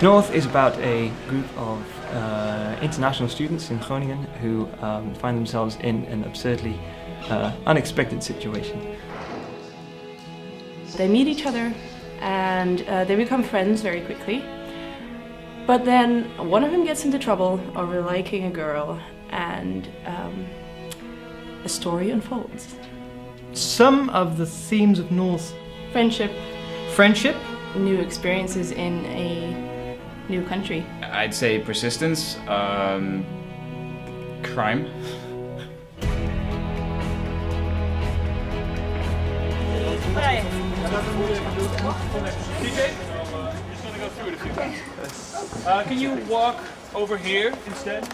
North is about a group of international students in Groningen who find themselves in an absurdly unexpected situation. They meet each other and they become friends very quickly. But then one of them gets into trouble over liking a girl and a story unfolds. Some of the themes of North: Friendship, new experiences in a new country. I'd say persistence, crime. Can you walk over here instead?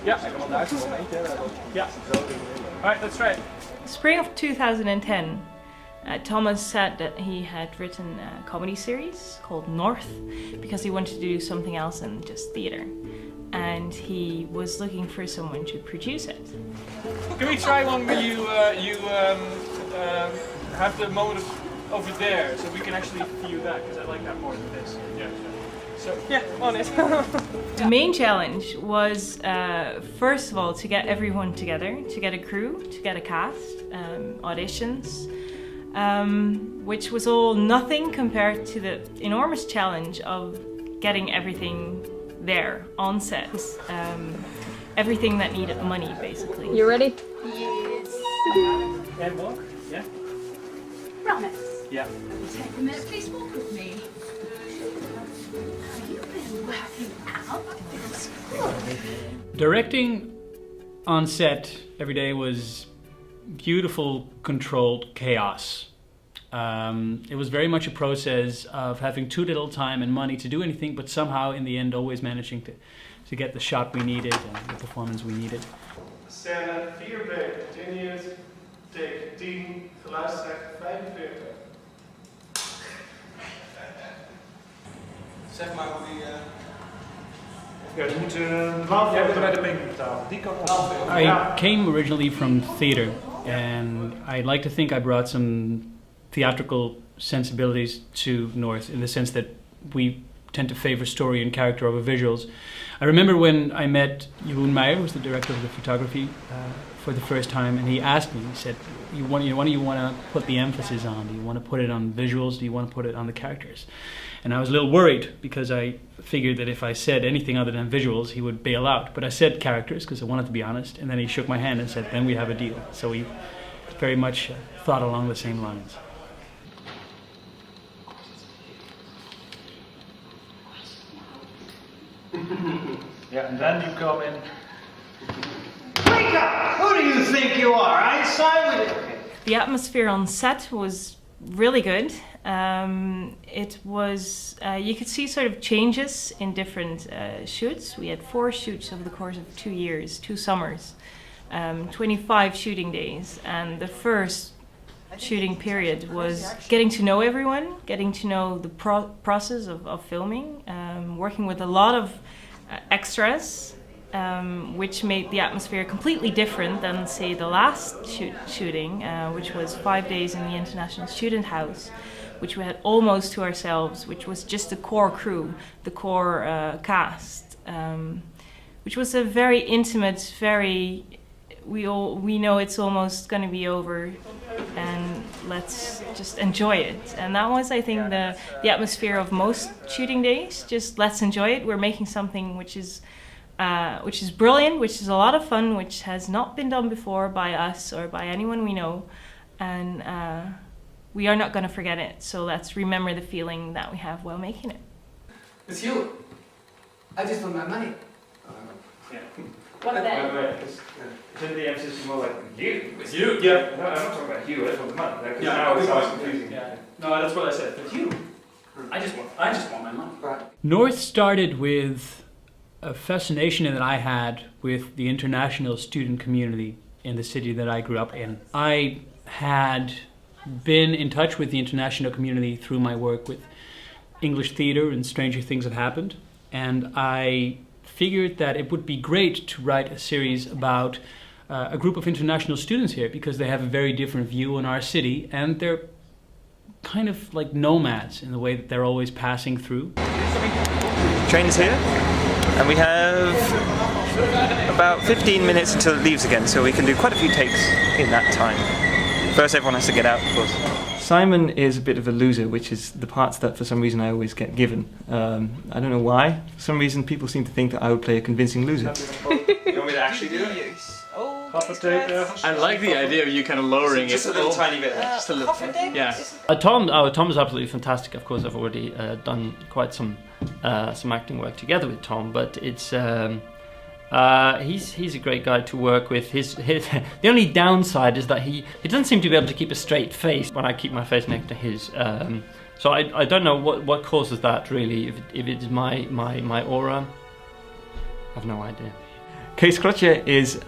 Yeah. Yeah. Alright, that's right. Spring of 2010, Thomas said that he had written a comedy series called North because he wanted to do something else than just theatre. And he was looking for someone to produce it. Can we try one where you have the moment over there so we can actually view that, because I like that more than this. Yeah. So, yeah, on it. The main challenge was, first of all, to get everyone together, to get a crew, to get a cast, auditions, which was all nothing compared to the enormous challenge of getting everything there, on set. Everything that needed money, basically. You ready? Yes. And walk? Yeah. Promise. Yeah. Take a minute, please walk with me. You've been working out. That's good. Directing on set every day was beautiful, controlled chaos. It was very much a process of having too little time and money to do anything, but somehow in the end always managing to get the shot we needed and the performance we needed. Scène 4B, continues, take 10, geluidstrek 45. Zeg maar hoe die... Ja, die moeten 12 Jij bent uur bij de pingpongtafel. Die kan op. I came originally from theater, and I like to think I brought some theatrical sensibilities to North, in the sense that we tend to favor story and character over visuals. I remember when I met Jeroen Meijer, who's the director of the photography, for the first time, and he asked me, he said, what do you want to put the emphasis on? Do you want to put it on visuals? Do you want to put it on the characters? And I was a little worried, because I figured that if I said anything other than visuals, he would bail out. But I said characters, because I wanted to be honest, and then he shook my hand and said, then we have a deal. So we very much thought along the same lines. Yeah, and then you come in. Wake up! Who do you think you are? Einstein with it. The atmosphere on set was really good. It was, you could see sort of changes in different shoots. We had 4 shoots over the course of 2 years, 2 summers, 25 shooting days, and the first shooting period was getting to know everyone, getting to know the process of filming, working with a lot of extras, which made the atmosphere completely different than, say, the last shooting, which was 5 days in the International Student House, which we had almost to ourselves, which was just the core crew, the core cast, which was a very intimate, we know it's almost going to be over, and let's just enjoy it. And that was, I think, the atmosphere of most shooting days. Just let's enjoy it. We're making something which is brilliant, which is a lot of fun, which has not been done before by us or by anyone we know, and we are not going to forget it. So let's remember the feeling that we have while making it. It's you. I just want my money. Yeah. What then? Isn't the emphasis more like you? It's you. Yeah. No, I'm not talking about you. I just want the money. Like, Yeah, now it sounds yeah. confusing. Yeah. No, that's what I said. But you. I just want my money. Right. North started with a fascination that I had with the international student community in the city that I grew up in. I had been in touch with the international community through my work with English theatre and Stranger Things Have Happened, and I figured that it would be great to write a series about a group of international students here, because they have a very different view on our city, and they're kind of like nomads in the way that they're always passing through. Train's here, and we have about 15 minutes until it leaves again, so we can do quite a few takes in that time. First, everyone has to get out, of course. Simon is a bit of a loser, which is the parts that for some reason I always get given. I don't know why. For some reason people seem to think that I would play a convincing loser. You want me to actually do it? I like the idea of you kind of lowering Just it. a little tiny bit. Just a little. Yeah. Tom is absolutely fantastic. Of course, I've already done quite some acting work together with Tom, but it's he's a great guy to work with. The only downside is that he doesn't seem to be able to keep a straight face when I keep my face next to his. So I don't know what causes that really. If it's my aura, I've no idea. Kees Krotje is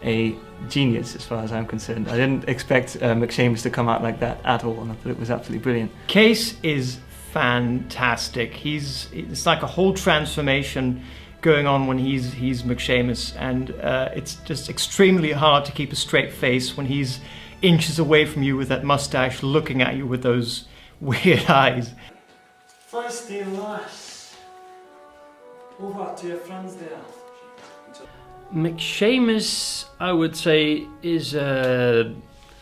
a genius as far as I'm concerned. I didn't expect McSeamus to come out like that at all, and I thought it was absolutely brilliant. Kees is fantastic. It's like a whole transformation going on when he's McSeamus, and it's just extremely hard to keep a straight face when he's inches away from you with that mustache, looking at you with those weird eyes. First and last. Over to your friends there. McSeamus, I would say, is a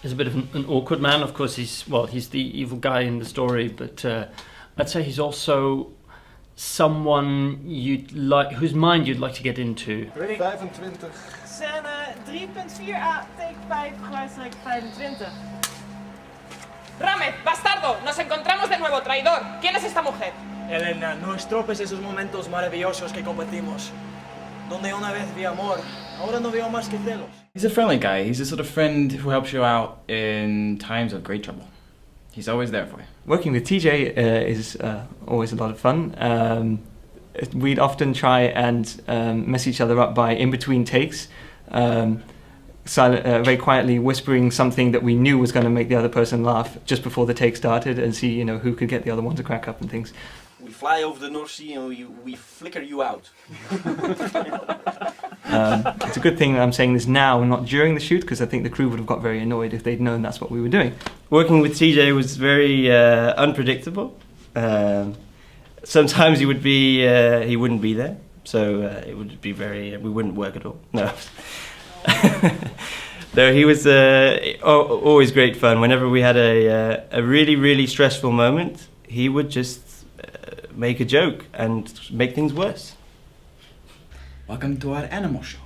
bit of an awkward man. Of course, he's the evil guy in the story, but I'd say he's also someone whose mind you'd like to get into. Ready? 25. Scène 3.4a, take 5, geluidsrek 25. Ramez, bastardo, nos encontramos de nuevo, traidor. ¿Quién es esta mujer? Elena, no estropes esos momentos maravillosos que compartimos. Donde una vez vi amor, ahora no veo más que celos. He's a friendly guy. He's the sort of friend who helps you out in times of great trouble. He's always there for you. Working with TJ is always a lot of fun. We'd often try and mess each other up by in between takes, very quietly whispering something that we knew was going to make the other person laugh just before the take started, and see who could get the other one to crack up and things. We fly over the North Sea and we flicker you out. It's a good thing I'm saying this now and not during the shoot, because I think the crew would have got very annoyed if they'd known that's what we were doing. Working with TJ was very unpredictable. Sometimes he wouldn't be there, so it would be we wouldn't work at all. No. No, he was always great fun. Whenever we had a really, really stressful moment, he would just make a joke and make things worse. Welcome to our animal show.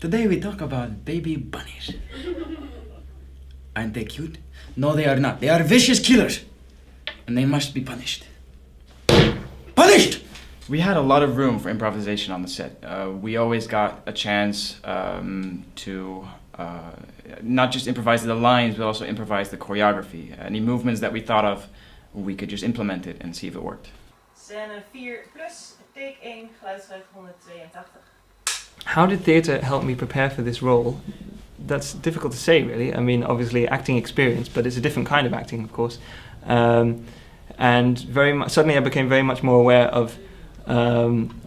Today we talk about baby bunnies. Aren't they cute? No, they are not. They are vicious killers. And they must be punished. Punished! We had a lot of room for improvisation on the set. We always got a chance to not just improvise the lines, but also improvise the choreography. Any movements that we thought of, we could just implement it and see if it worked. Scène 4 plus, take 1, geluidsrek 182. How did theatre help me prepare for this role? That's difficult to say, really. I mean, obviously acting experience, but it's a different kind of acting, of course. And suddenly I became very much more aware of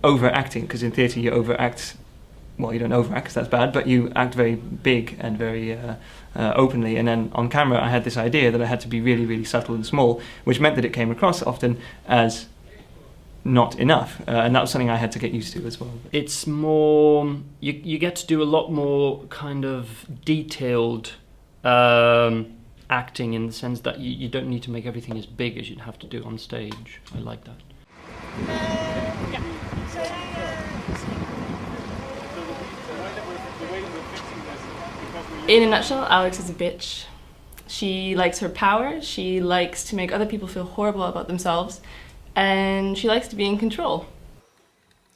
overacting, because in theatre you overact. Well, you don't overact because that's bad, but you act very big and very openly. And then on camera I had this idea that I had to be really, really subtle and small, which meant that it came across often as not enough. And that was something I had to get used to as well. It's more, you get to do a lot more kind of detailed acting, in the sense that you don't need to make everything as big as you'd have to do on stage. I like that. In a nutshell, Alex is a bitch. She likes her power, she likes to make other people feel horrible about themselves, and she likes to be in control.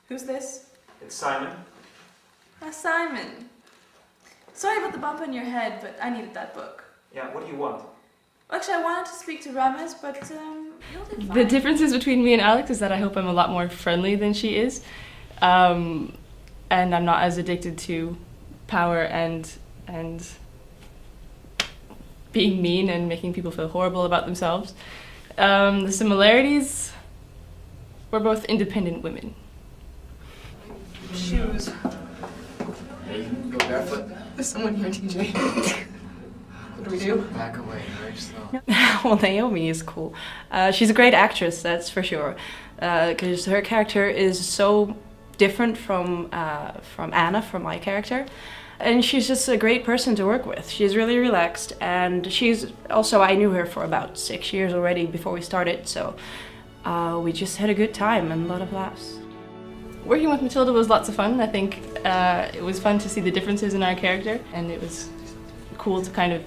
Who's this? It's Simon. Simon. Sorry about the bump on your head, but I needed that book. Yeah, what do you want? Actually, I wanted to speak to Ramez, but you'll do fine. The differences between me and Alex is that I hope I'm a lot more friendly than she is, and I'm not as addicted to power and being mean and making people feel horrible about themselves. The similarities, we're both independent women. Shoes. Hey, you can go barefoot. There's someone here, TJ. What do we do? Back away, very slow. Well, Naomi is cool. She's a great actress, that's for sure. Because her character is so different from Anna, from my character. And she's just a great person to work with. She's really relaxed, and she's also, I knew her for about 6 years already before we started, so we just had a good time and a lot of laughs. Working with Matilda was lots of fun. I think it was fun to see the differences in our character, and it was cool to kind of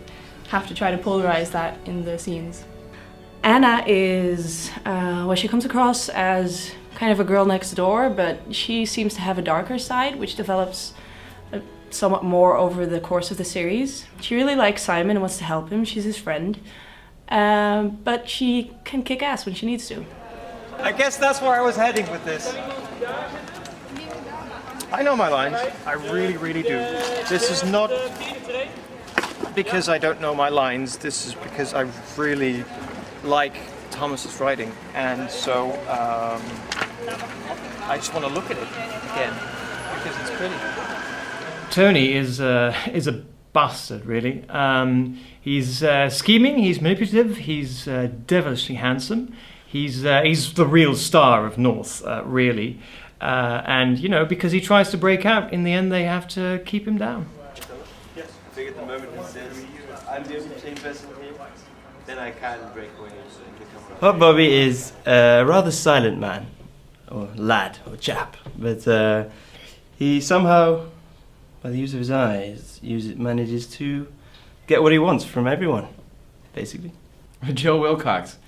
have to try to polarize that in the scenes. Anna is, well, she comes across as kind of a girl next door, but she seems to have a darker side, which develops somewhat more over the course of the series. She really likes Simon and wants to help him. She's his friend, but she can kick ass when she needs to. I guess that's where I was heading with this. I know my lines. I really, really do. This is not because I don't know my lines. This is because I really like Thomas's writing, and so I just want to look at it again because it's pretty. Tony is a bastard, really. He's scheming, he's manipulative, he's devilishly handsome. He's the real star of North, really. And, you know, because he tries to break out, in the end they have to keep him down. Yes. I think at the moment he says, I'm the only same person here, then I can break away and become Hot Bobby is a rather silent man, or lad, or chap, but he somehow, by the use of his eyes, manages to get what he wants from everyone, basically. Joe Wilcox.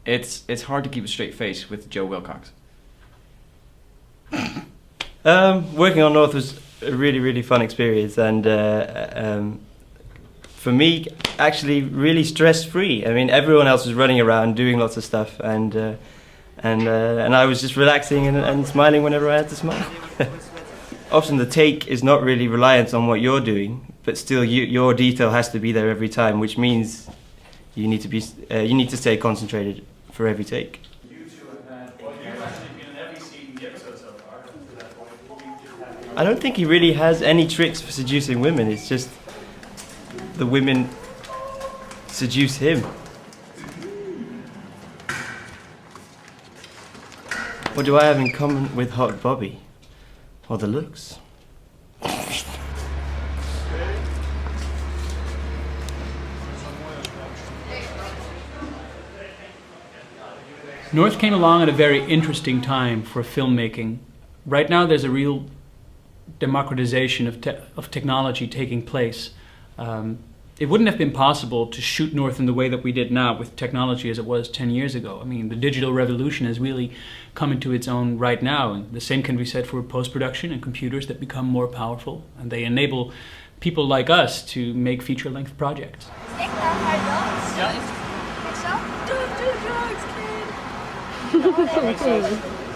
It's hard to keep a straight face with Joe Wilcox. Working on North was a really, really fun experience, and for me, actually, really stress-free. I mean, everyone else was running around doing lots of stuff, and I was just relaxing and smiling whenever I had to smile. Often the take is not really reliant on what you're doing, but still your detail has to be there every time, which means you need to stay concentrated for every take. I don't think he really has any tricks for seducing women. It's just the women seduce him. What do I have in common with Hot Bobby? Or the looks? North came along at a very interesting time for filmmaking. Right now there's a real democratization of technology taking place. It wouldn't have been possible to shoot North in the way that we did now with technology as it was 10 years ago. I mean, the digital revolution has really come into its own right now, and the same can be said for post-production and computers that become more powerful, and they enable people like us to make feature-length projects.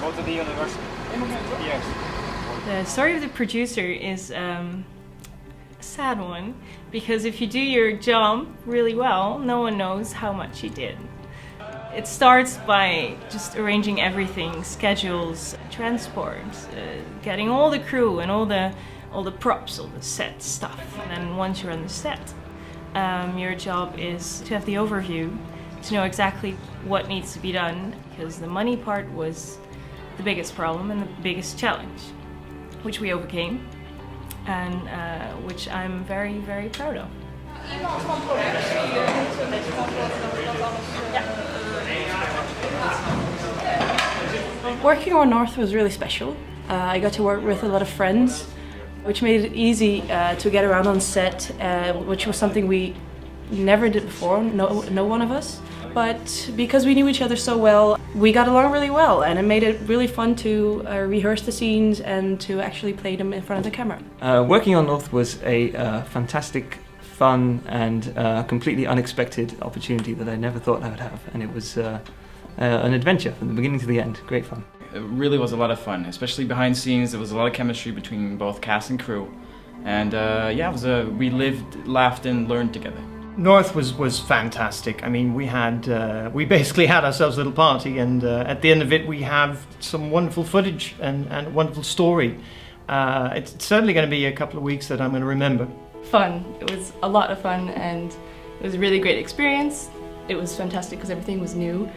Go to the university. Yes. The story of the producer is a sad one, because if you do your job really well, no one knows how much you did. It starts by just arranging everything, schedules, transport, getting all the crew and all the props, all the set stuff. And then once you're on the set, your job is to have the overview, to know exactly what needs to be done, because the money part was the biggest problem and the biggest challenge, which we overcame, and which I'm very, very proud of. Working on North was really special. I got to work with a lot of friends, which made it easy to get around on set, which was something we never did before, no one of us. But because we knew each other so well, we got along really well, and it made it really fun to rehearse the scenes and to actually play them in front of the camera. Working on North was a fantastic, fun and completely unexpected opportunity that I never thought I would have, and it was an adventure from the beginning to the end. Great fun. It really was a lot of fun, especially behind scenes. There was a lot of chemistry between both cast and crew, and yeah, we lived, laughed and learned together. North was fantastic. I mean, we basically had ourselves a little party, and at the end of it we have some wonderful footage and a wonderful story. It's certainly going to be a couple of weeks that I'm going to remember. Fun. It was a lot of fun, and It was a really great experience. It was fantastic because everything was new.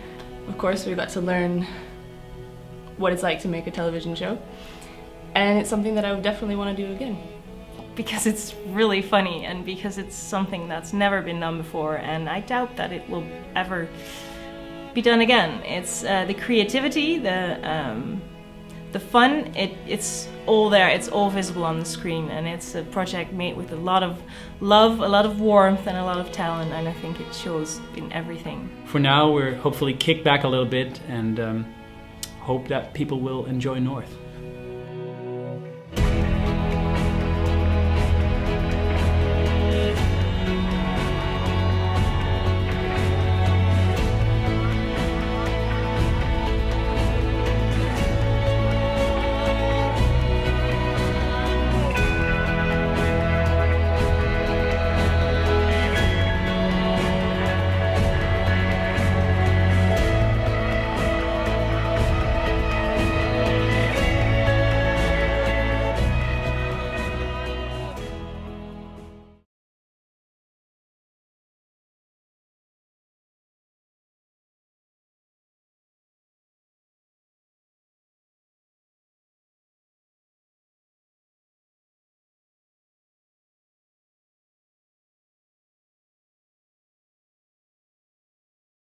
Of course, we got to learn what it's like to make a television show. And it's something that I would definitely want to do again. Because it's really funny and because it's something that's never been done before, and I doubt that it will ever be done again. It's the creativity, the fun, it's all there, it's all visible on the screen, and it's a project made with a lot of love, a lot of warmth and a lot of talent, and I think it shows in everything. For now, we're hopefully kicked back a little bit and hope that people will enjoy North.